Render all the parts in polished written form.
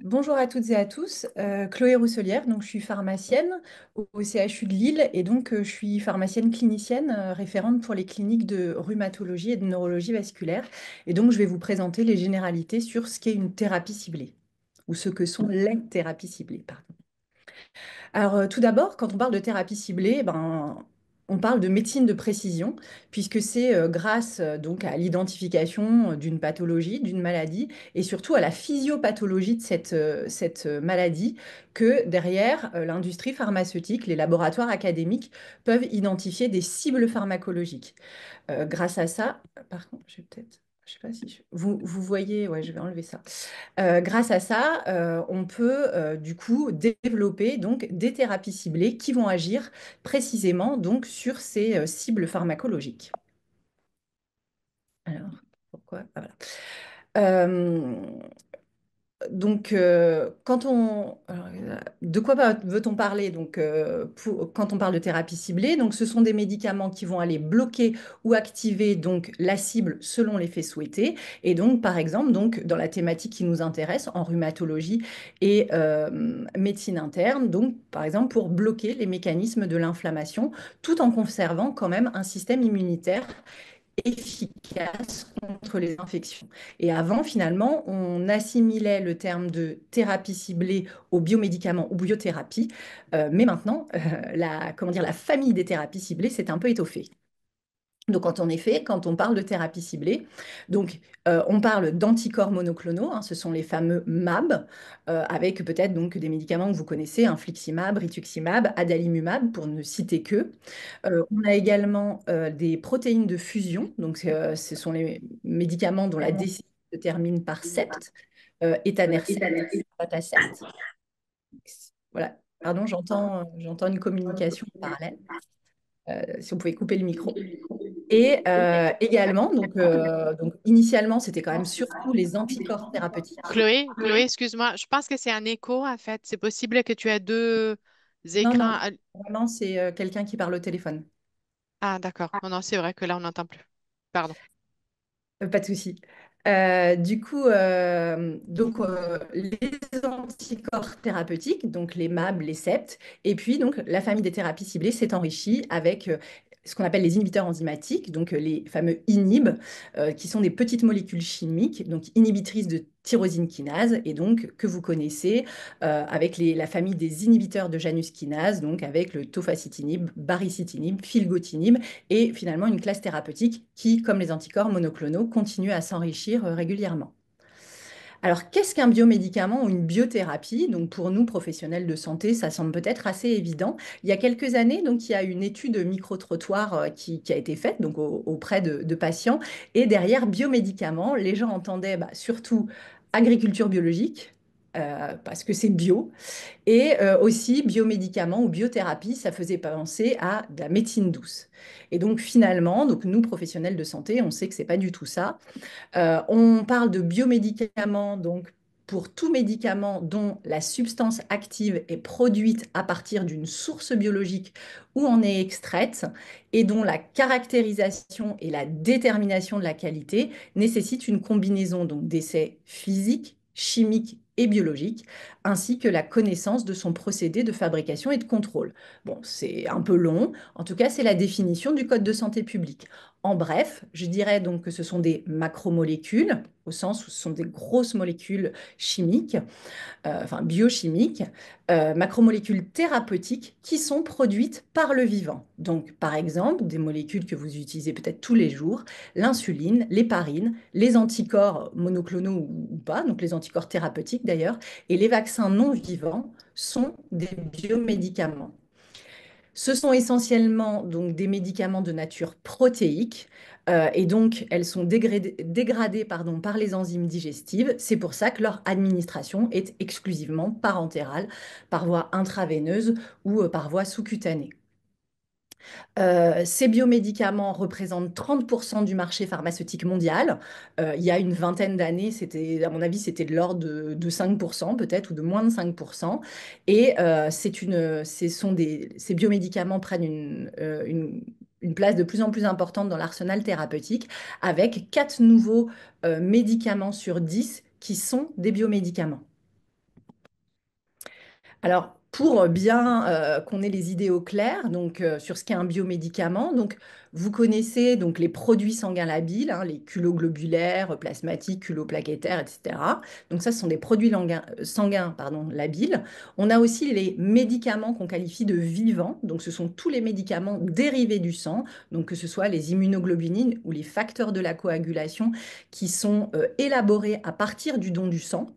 Bonjour à toutes et à tous, Chloé Rousselière, donc je suis pharmacienne au CHU de Lille et donc je suis pharmacienne clinicienne référente pour les cliniques de rhumatologie et de neurologie vasculaire et donc je vais vous présenter les généralités sur ce qu'est une thérapie ciblée ou ce que sont les thérapies ciblées, pardon. Alors, tout d'abord, quand on parle de thérapie ciblée, ben, on parle de médecine de précision, puisque c'est grâce donc à l'identification d'une pathologie, d'une maladie, et surtout à la physiopathologie de cette maladie, que derrière, l'industrie pharmaceutique, les laboratoires académiques peuvent identifier des cibles pharmacologiques. Grâce à ça, par contre, je vais peut-être... Je sais pas si vous voyez, ouais, je vais enlever ça. Grâce à ça, on peut du coup développer donc des thérapies ciblées qui vont agir précisément donc sur ces cibles pharmacologiques. Alors, pourquoi? Ah, voilà. Euh, de quoi veut-on parler quand on parle de thérapie ciblée? Donc, ce sont des médicaments qui vont aller bloquer ou activer donc la cible selon l'effet souhaité. Et donc, par exemple, donc dans la thématique qui nous intéresse en rhumatologie et médecine interne, donc par exemple pour bloquer les mécanismes de l'inflammation, tout en conservant quand même un système immunitaire efficace contre les infections. Et avant, finalement, on assimilait le terme de thérapie ciblée aux biomédicaments ou biothérapie, mais maintenant, comment dire, la famille des thérapies ciblées s'est un peu étoffée. Donc, en effet, quand on parle de thérapie ciblée, on parle d'anticorps monoclonaux, hein, ce sont les fameux mAb, avec peut-être donc des médicaments que vous connaissez, infliximab, rituximab, adalimumab, pour ne citer que. On a également des protéines de fusion, donc ce sont les médicaments dont la décision se termine par sept, étanercept, abatacept. Voilà, pardon, j'entends une communication en parallèle. Si on pouvait couper le micro. Et également, donc initialement, c'était quand même surtout les anticorps thérapeutiques. Chloé, excuse-moi, je pense que c'est un écho en fait. C'est possible que tu aies deux Non, écrans. non, vraiment, c'est quelqu'un qui parle au téléphone. Ah, d'accord. Non, non, c'est vrai que là, on n'entend plus. Pardon. Pas de souci. Les anticorps thérapeutiques, donc les mAb, les sept, et puis donc la famille des thérapies ciblées s'est enrichie avec ce qu'on appelle les inhibiteurs enzymatiques, donc les fameux inhibes, qui sont des petites molécules chimiques, donc inhibitrices de tyrosine kinase, et donc que vous connaissez avec la famille des inhibiteurs de Janus kinase, donc avec le tofacitinib, baricitinib, filgotinib, et finalement une classe thérapeutique qui, comme les anticorps monoclonaux, continue à s'enrichir régulièrement. Alors, qu'est-ce qu'un biomédicament ou une biothérapie? Donc, pour nous, professionnels de santé, ça semble peut-être assez évident. Il y a quelques années, donc, il y a une étude micro-trottoir qui a été faite donc, auprès de patients. Et derrière biomédicaments, les gens entendaient surtout agriculture biologique, parce que c'est bio, et aussi biomédicaments ou biothérapie, ça faisait penser à de la médecine douce. Et donc finalement, donc nous professionnels de santé, on sait que c'est pas du tout ça. On parle de biomédicaments, donc pour tout médicament dont la substance active est produite à partir d'une source biologique où en est extraite et dont la caractérisation et la détermination de la qualité nécessitent une combinaison donc d'essais physiques, chimiques et biologiques, ainsi que la connaissance de son procédé de fabrication et de contrôle. Bon, c'est un peu long, en tout cas, c'est la définition du Code de santé publique. En bref, je dirais donc que ce sont des macromolécules, au sens où ce sont des grosses molécules chimiques, enfin biochimiques, macromolécules thérapeutiques qui sont produites par le vivant. Donc, par exemple, des molécules que vous utilisez peut-être tous les jours, l'insuline, l'héparine, les anticorps monoclonaux ou pas, donc les anticorps thérapeutiques d'ailleurs, et les vaccins non vivants sont des biomédicaments. Ce sont essentiellement donc des médicaments de nature protéique et donc elles sont dégradées pardon, par les enzymes digestives. C'est pour ça que leur administration est exclusivement parentérale, par voie intraveineuse ou par voie sous-cutanée. Ces biomédicaments représentent 30% du marché pharmaceutique mondial. Il y a une vingtaine d'années, à mon avis, c'était de l'ordre de 5% peut-être, ou de moins de 5%. Et ces biomédicaments prennent une place de plus en plus importante dans l'arsenal thérapeutique, avec 4 nouveaux médicaments sur 10 qui sont des biomédicaments. Alors, pour bien qu'on ait les idées au clair, donc sur ce qu'est un biomédicament, donc vous connaissez donc les produits sanguins labiles, hein, les culoglobulaires, plasmatiques, culoplaquettaires, etc. Donc ça, ce sont des produits sanguins, pardon, labiles. On a aussi les médicaments qu'on qualifie de vivants. Donc ce sont tous les médicaments dérivés du sang, donc que ce soit les immunoglobulines ou les facteurs de la coagulation qui sont élaborés à partir du don du sang,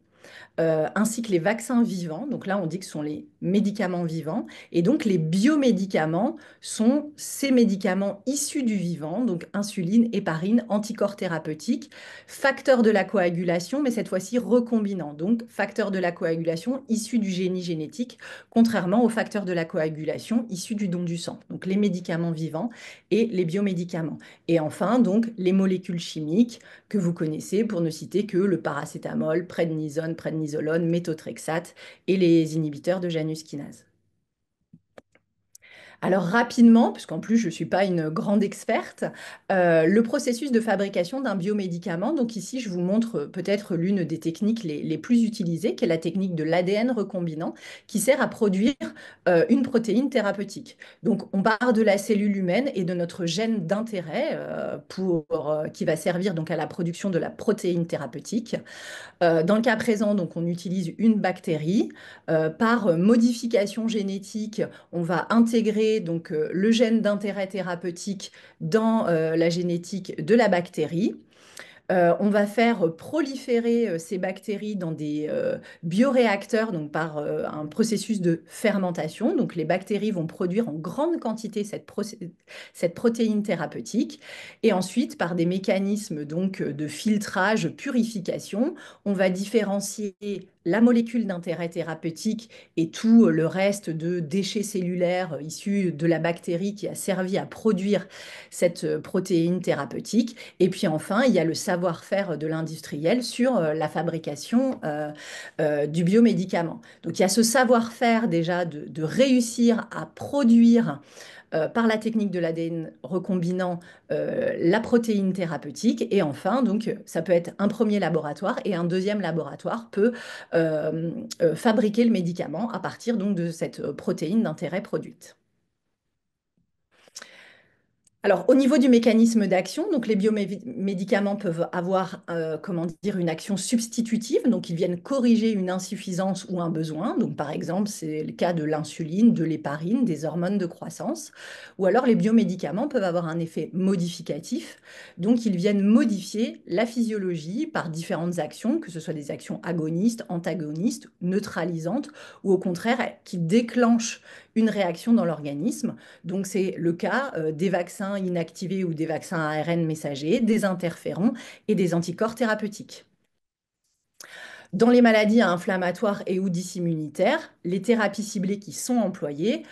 ainsi que les vaccins vivants. Donc là, on dit que ce sont les médicaments vivants. Et donc, les biomédicaments sont ces médicaments issus du vivant, donc insuline, héparine, anticorps thérapeutiques, facteurs de la coagulation, mais cette fois-ci recombinants. Donc, facteurs de la coagulation issus du génie génétique, contrairement aux facteurs de la coagulation issus du don du sang. Donc, les médicaments vivants et les biomédicaments. Et enfin, donc, les molécules chimiques que vous connaissez, pour ne citer que le paracétamol, prednisone, prednisolone, méthotrexate et les inhibiteurs de Janus kinase. Alors rapidement, puisqu'en plus je ne suis pas une grande experte, le processus de fabrication d'un biomédicament, donc ici je vous montre peut-être l'une des techniques les plus utilisées, qui est la technique de l'ADN recombinant, qui sert à produire une protéine thérapeutique. Donc on part de la cellule humaine et de notre gène d'intérêt qui va servir donc à la production de la protéine thérapeutique. Dans le cas présent, donc, on utilise une bactérie. Par modification génétique, on va intégrer donc, le gène d'intérêt thérapeutique dans la génétique de la bactérie. On va faire proliférer ces bactéries dans des bioréacteurs, donc par un processus de fermentation. Donc les bactéries vont produire en grande quantité cette protéine thérapeutique. Et ensuite, par des mécanismes donc, de filtrage, purification, on va différencier la molécule d'intérêt thérapeutique et tout le reste de déchets cellulaires issus de la bactérie qui a servi à produire cette protéine thérapeutique. Et puis enfin, il y a le savoir-faire de l'industriel sur la fabrication du biomédicament. Donc il y a ce savoir-faire déjà de réussir à produire par la technique de l'ADN recombinant la protéine thérapeutique. Et enfin, donc, ça peut être un premier laboratoire et un deuxième laboratoire peut fabriquer le médicament à partir donc, de cette protéine d'intérêt produite. Alors, au niveau du mécanisme d'action, donc les biomédicaments peuvent avoir, comment dire, une action substitutive, donc ils viennent corriger une insuffisance ou un besoin. Donc, par exemple, c'est le cas de l'insuline, de l'héparine, des hormones de croissance. Ou alors, les biomédicaments peuvent avoir un effet modificatif, donc ils viennent modifier la physiologie par différentes actions, que ce soit des actions agonistes, antagonistes, neutralisantes, ou au contraire, qui déclenchent une réaction dans l'organisme. Donc, c'est le cas des vaccins inactivés ou des vaccins ARN messagers, des interférons et des anticorps thérapeutiques. Dans les maladies inflammatoires et ou dysimmunitaires, les thérapies ciblées qui sont employées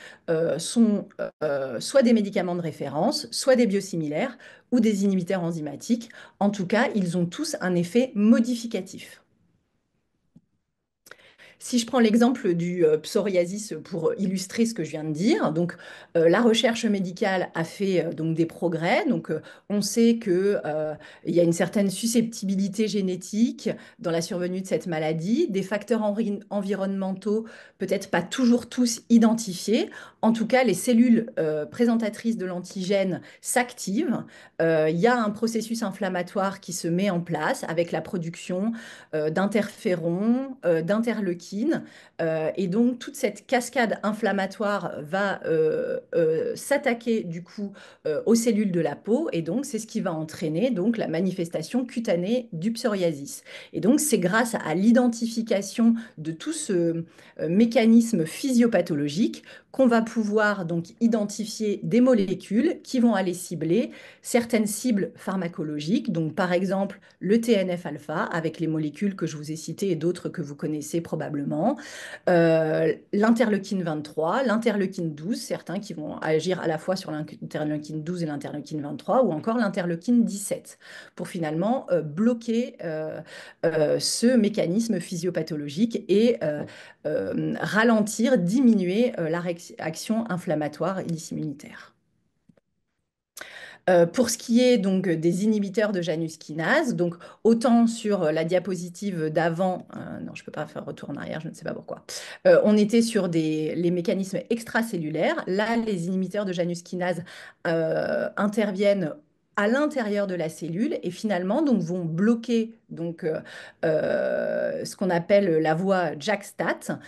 sont soit des médicaments de référence, soit des biosimilaires ou des inhibiteurs enzymatiques. En tout cas, ils ont tous un effet modificatif. Si je prends l'exemple du psoriasis pour illustrer ce que je viens de dire, donc la recherche médicale a fait donc des progrès. Donc on sait que il y a une certaine susceptibilité génétique dans la survenue de cette maladie, des facteurs environnementaux peut-être pas toujours tous identifiés. En tout cas, les cellules présentatrices de l'antigène s'activent. Il y a un processus inflammatoire qui se met en place avec la production d'interférons, d'interleukines. Et donc, toute cette cascade inflammatoire va s'attaquer du coup aux cellules de la peau. Et donc, c'est ce qui va entraîner donc, la manifestation cutanée du psoriasis. Et donc, c'est grâce à l'identification de tout ce mécanisme physiopathologique qu'on va pouvoir donc identifier des molécules qui vont aller cibler certaines cibles pharmacologiques. Donc, par exemple, le TNF-alpha avec les molécules que je vous ai citées et d'autres que vous connaissez probablement, l'interleukine 23, l'interleukine 12, certains qui vont agir à la fois sur l'interleukine 12 et l'interleukine 23, ou encore l'interleukine 17, pour finalement bloquer ce mécanisme physiopathologique et ralentir, diminuer la réaction inflammatoire et immunitaire. Pour ce qui est donc des inhibiteurs de Janus kinase, donc autant sur la diapositive d'avant, non, je ne peux pas faire retour en arrière, je ne sais pas pourquoi. On était sur les mécanismes extracellulaires. Là, les inhibiteurs de Janus kinase interviennent à l'intérieur de la cellule et finalement donc vont bloquer ce qu'on appelle la voie JAK-STAT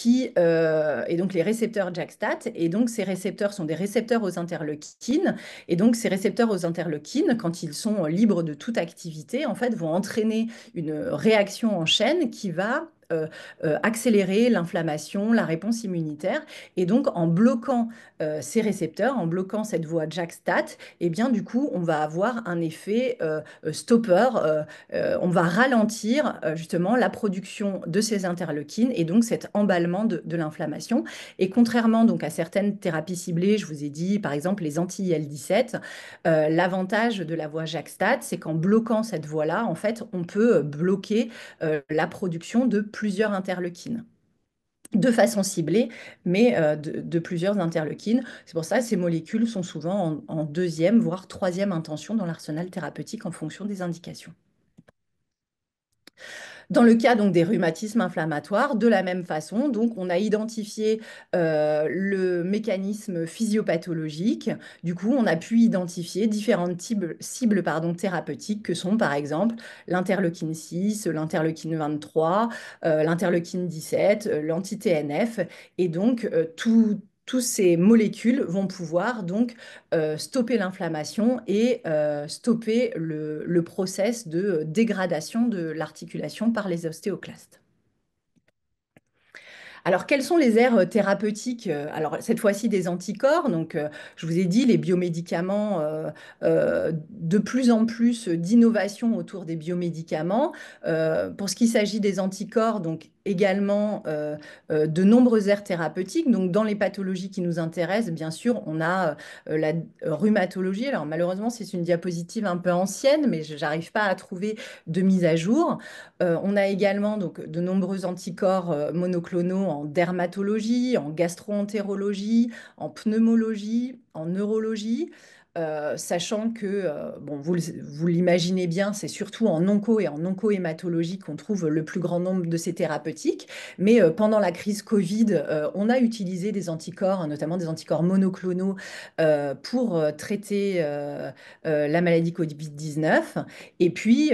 et donc les récepteurs JAK-STAT, et donc ces récepteurs sont des récepteurs aux interleukines, et donc ces récepteurs aux interleukines, quand ils sont libres de toute activité, en fait, vont entraîner une réaction en chaîne qui va accélérer l'inflammation, la réponse immunitaire. Et donc, en bloquant ces récepteurs, en bloquant cette voie JAK-STAT, eh bien, du coup, on va avoir un effet stopper. On va ralentir justement la production de ces interleukines et donc cet emballement de l'inflammation. Et contrairement donc à certaines thérapies ciblées, je vous ai dit par exemple les anti-IL-17, l'avantage de la voie JAK-STAT, c'est qu'en bloquant cette voie-là, en fait, on peut bloquer la production de plusieurs interleukines de façon ciblée, mais de plusieurs interleukines. C'est pour ça que ces molécules sont souvent en deuxième, voire troisième intention dans l'arsenal thérapeutique en fonction des indications. Dans le cas donc des rhumatismes inflammatoires, de la même façon, donc on a identifié le mécanisme physiopathologique. Du coup, on a pu identifier différentes cibles thérapeutiques que sont par exemple l'interleukine 6, l'interleukine 23, l'interleukine 17, l'anti-TNF. Et donc, tous ces molécules vont pouvoir donc stopper l'inflammation et stopper le process de dégradation de l'articulation par les ostéoclastes. Alors, quelles sont les aires thérapeutiques? Alors, cette fois-ci, des anticorps. Donc, je vous ai dit, les biomédicaments, de plus en plus d'innovation autour des biomédicaments. Pour ce qui s'agit des anticorps, donc également de nombreuses aires thérapeutiques. Donc, dans les pathologies qui nous intéressent, bien sûr, on a la rhumatologie. Alors, malheureusement, c'est une diapositive un peu ancienne, mais je n'arrive pas à trouver de mise à jour. On a également donc, de nombreux anticorps monoclonaux en dermatologie, en gastroentérologie, en pneumologie, en neurologie. Sachant que, bon, vous l'imaginez bien, c'est surtout en onco et en oncohématologie qu'on trouve le plus grand nombre de ces thérapeutiques. Mais pendant la crise Covid, on a utilisé des anticorps, notamment des anticorps monoclonaux, pour traiter la maladie Covid-19. Et puis,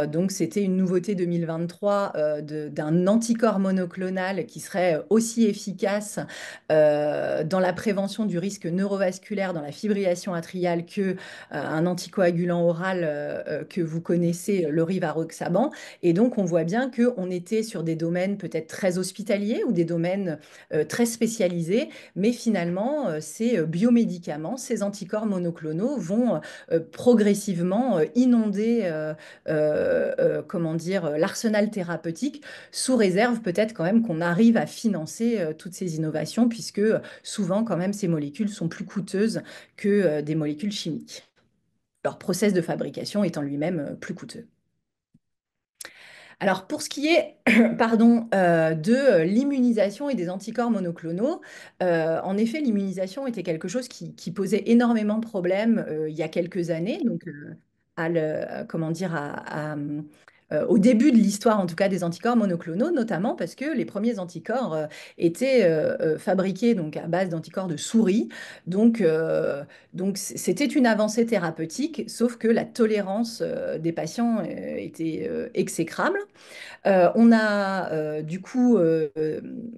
donc, c'était une nouveauté 2023 d'un anticorps monoclonal qui serait aussi efficace dans la prévention du risque neurovasculaire dans la fibrillation atriale que un anticoagulant oral que vous connaissez, le rivaroxaban. Et donc, on voit bien qu'on était sur des domaines peut-être très hospitaliers ou des domaines très spécialisés, mais finalement, ces biomédicaments, ces anticorps monoclonaux vont progressivement inonder comment dire, l'arsenal thérapeutique, sous réserve peut-être quand même qu'on arrive à financer toutes ces innovations, puisque souvent quand même ces molécules sont plus coûteuses que des molécules chimiques. Leur process de fabrication étant lui-même plus coûteux. Alors, pour ce qui est pardon, de l'immunisation et des anticorps monoclonaux, en effet, l'immunisation était quelque chose qui posait énormément de problèmes il y a quelques années. Donc, comment dire, au début de l'histoire, en tout cas, des anticorps monoclonaux, notamment parce que les premiers anticorps étaient fabriqués donc, à base d'anticorps de souris. Donc, c'était une avancée thérapeutique, sauf que la tolérance des patients était exécrable. On a du coup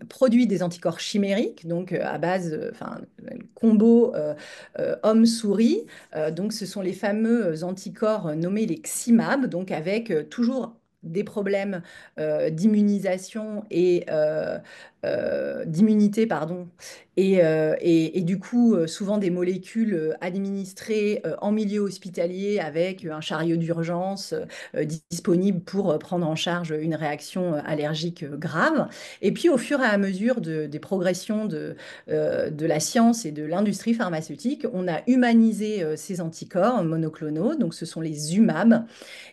produit des anticorps chimériques, donc à base, enfin, combo homme-souris. Donc, ce sont les fameux anticorps nommés les XIMAB, donc avec toujours des problèmes d'immunisation et d'immunité, pardon, et du coup, souvent des molécules administrées en milieu hospitalier avec un chariot d'urgence disponible pour prendre en charge une réaction allergique grave. Et puis, au fur et à mesure des progressions de la science et de l'industrie pharmaceutique, on a humanisé ces anticorps monoclonaux, donc ce sont les UMAB.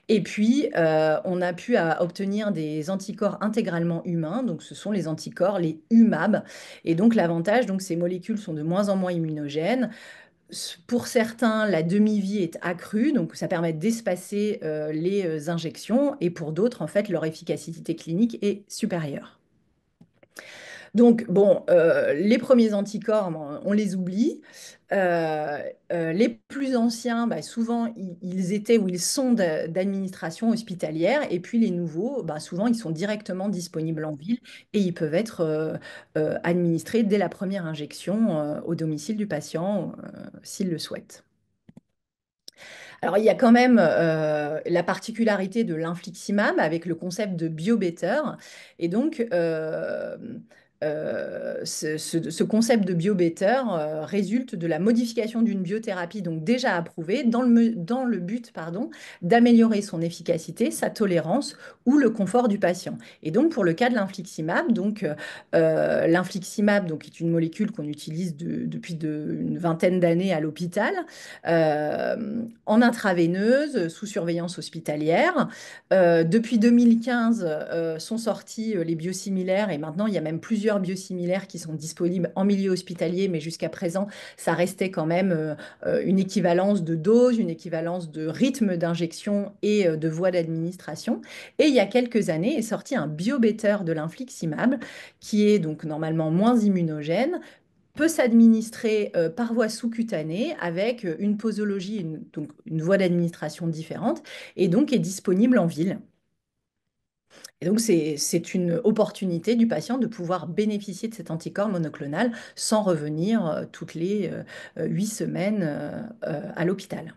Et puis, on a pu obtenir des anticorps intégralement humains, donc ce sont les anticorps, les UMAB. Et donc, l'avantage, donc, ces molécules sont de moins en moins immunogènes. Pour certains, la demi-vie est accrue, donc ça permet d'espacer les injections, et pour d'autres, en fait, leur efficacité clinique est supérieure. Donc, bon, les premiers anticorps, bon, on les oublie. Euh, les plus anciens, bah, souvent, ils étaient ou ils sont d'administration hospitalière. Et puis les nouveaux, bah, souvent, ils sont directement disponibles en ville et ils peuvent être administrés dès la première injection au domicile du patient, s'il le souhaite. Alors, il y a quand même la particularité de l'infliximab avec le concept de biobetter. Et donc, ce concept de biobetter résulte de la modification d'une biothérapie donc déjà approuvée dans le but, pardon, d'améliorer son efficacité, sa tolérance ou le confort du patient. Et donc, pour le cas de l'infliximab, l'infliximab donc, est une molécule qu'on utilise depuis une vingtaine d'années à l'hôpital en intraveineuse, sous surveillance hospitalière. Depuis 2015 sont sortis les biosimilaires et maintenant il y a même plusieurs biosimilaires qui sont disponibles en milieu hospitalier, mais jusqu'à présent ça restait quand même une équivalence de dose, une équivalence de rythme d'injection et de voie d'administration. Et il y a quelques années est sorti un biobetter de l'infliximab qui est donc normalement moins immunogène, peut s'administrer par voie sous-cutanée avec une posologie, donc une voie d'administration différente, et donc est disponible en ville. Et donc c'est une opportunité du patient de pouvoir bénéficier de cet anticorps monoclonal sans revenir toutes les 8 semaines à l'hôpital.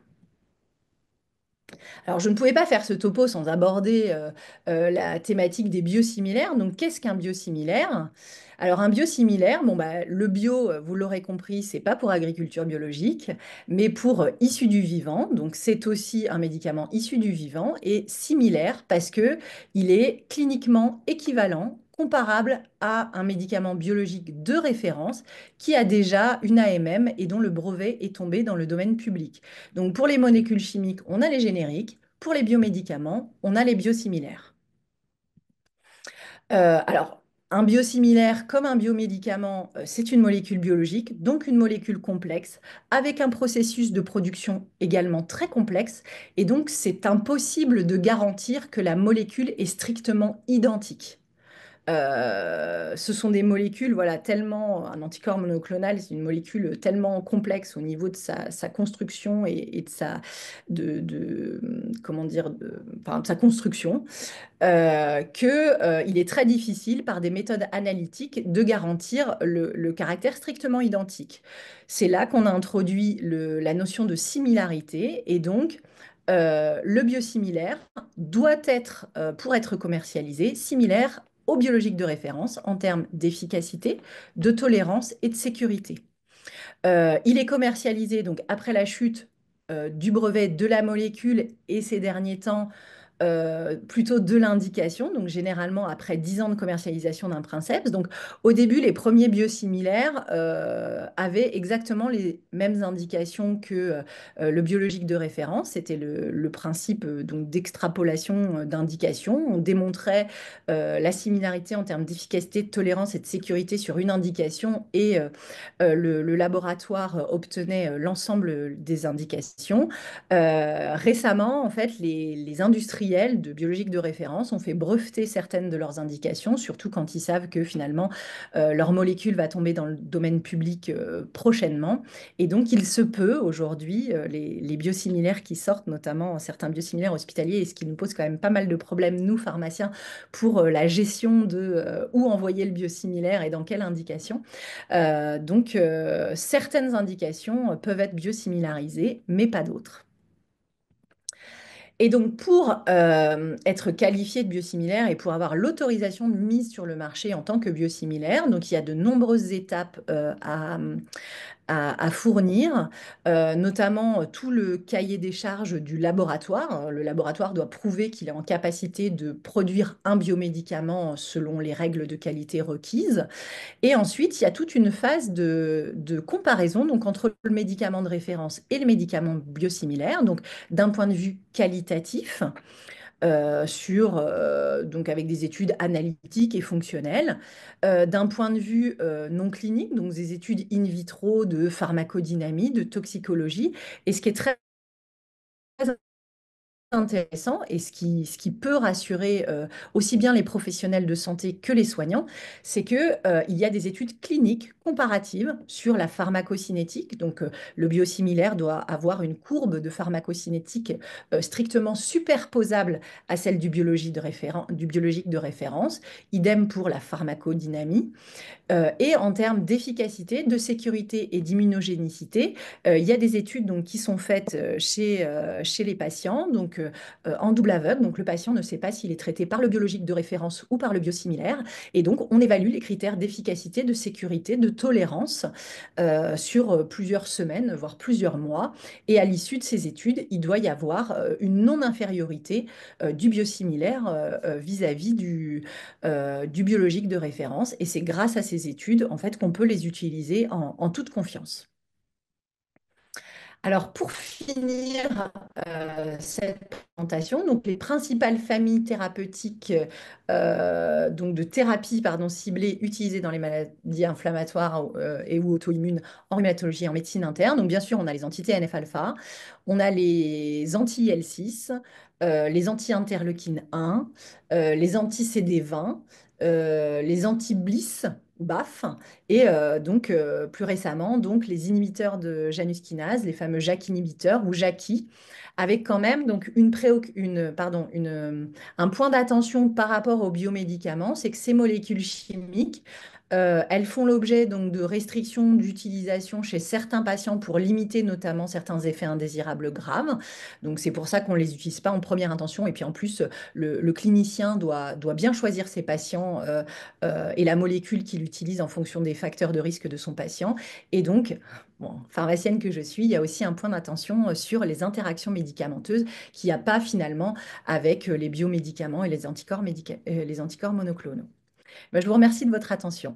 Alors, je ne pouvais pas faire ce topo sans aborder la thématique des biosimilaires. Donc, qu'est-ce qu'un biosimilaire? Alors, un biosimilaire, bon, bah, le bio, vous l'aurez compris, c'est pas pour agriculture biologique, mais pour issu du vivant. Donc, c'est aussi un médicament issu du vivant et similaire parce que il est cliniquement équivalent, comparable à un médicament biologique de référence qui a déjà une AMM et dont le brevet est tombé dans le domaine public. Donc pour les molécules chimiques, on a les génériques. Pour les biomédicaments, on a les biosimilaires. Alors, un biosimilaire comme un biomédicament, c'est une molécule biologique, donc une molécule complexe, avec un processus de production également très complexe. Et donc, c'est impossible de garantir que la molécule est strictement identique. Ce sont des molécules, voilà, tellement, un anticorps monoclonal, c'est une molécule tellement complexe au niveau de sa construction et de comment dire, enfin, de sa construction, il est très difficile par des méthodes analytiques de garantir le caractère strictement identique. C'est là qu'on a introduit la notion de similarité et donc le biosimilaire doit être, pour être commercialisé, similaire au biologique de référence en termes d'efficacité, de tolérance et de sécurité. Il est commercialisé donc après la chute du brevet de la molécule et ces derniers temps plutôt de l'indication, donc généralement après 10 ans de commercialisation d'un princeps. Donc au début, les premiers biosimilaires avaient exactement les mêmes indications que le biologique de référence. C'était le principe donc d'extrapolation d'indications. On démontrait la similarité en termes d'efficacité, de tolérance et de sécurité sur une indication et le laboratoire obtenait l'ensemble des indications. Récemment, en fait, les industriels de biologique de référence ont fait breveter certaines de leurs indications, surtout quand ils savent que finalement leur molécule va tomber dans le domaine public prochainement. Et donc, il se peut aujourd'hui, les biosimilaires qui sortent, notamment certains biosimilaires hospitaliers, et ce qui nous pose quand même pas mal de problèmes, nous, pharmaciens, pour la gestion de où envoyer le biosimilaire et dans quelle indication. Certaines indications peuvent être biosimilarisées, mais pas d'autres. Et donc, pour être qualifié de biosimilaire et pour avoir l'autorisation de mise sur le marché en tant que biosimilaire, donc il y a de nombreuses étapes à fournir, notamment tout le cahier des charges du laboratoire. Le laboratoire doit prouver qu'il est en capacité de produire un biomédicament selon les règles de qualité requises. Et ensuite, il y a toute une phase de comparaison donc, entre le médicament de référence et le médicament biosimilaire, donc d'un point de vue qualitatif donc avec des études analytiques et fonctionnelles. D'un point de vue non clinique, donc des études in vitro de pharmacodynamie, de toxicologie. Et ce qui est très intéressant et ce qui peut rassurer aussi bien les professionnels de santé que les soignants, c'est que, il y a des études cliniques comparatives sur la pharmacocinétique. Donc, le biosimilaire doit avoir une courbe de pharmacocinétique strictement superposable à celle du biologique de référence. Idem pour la pharmacodynamie. Et en termes d'efficacité, de sécurité et d'immunogénicité, il y a des études donc, qui sont faites chez les patients, donc en double aveugle. Donc le patient ne sait pas s'il est traité par le biologique de référence ou par le biosimilaire. Et donc on évalue les critères d'efficacité, de sécurité, de tolérance sur plusieurs semaines, voire plusieurs mois. Et à l'issue de ces études, il doit y avoir une non-infériorité du biosimilaire vis-à-vis du biologique de référence. Et c'est grâce à ces études, en fait, qu'on peut les utiliser en toute confiance. Alors, pour finir cette présentation, donc les principales familles thérapeutiques, donc de thérapie pardon, ciblée utilisées dans les maladies inflammatoires et ou auto-immunes en rhumatologie et en médecine interne. Donc, bien sûr, on a les anti-TNF-alpha, on a les anti-IL-6, les anti-interleukine 1, les anti-CD20, les anti-BLyS, BAF, et donc, plus récemment, donc, les inhibiteurs de Janus kinase, les fameux JAK inhibiteurs ou JAKi, avec quand même donc, un point d'attention par rapport aux biomédicaments, c'est que ces molécules chimiques, elles font l'objet donc de restrictions d'utilisation chez certains patients pour limiter notamment certains effets indésirables graves. Donc c'est pour ça qu'on ne les utilise pas en première intention. Et puis en plus, le clinicien doit bien choisir ses patients et la molécule qu'il utilise en fonction des facteurs de risque de son patient. Et donc, bon, pharmacienne que je suis, il y a aussi un point d'attention sur les interactions médicamenteuses qu'il n'y a pas finalement avec les biomédicaments et les anticorps monoclonaux. Ben, je vous remercie de votre attention.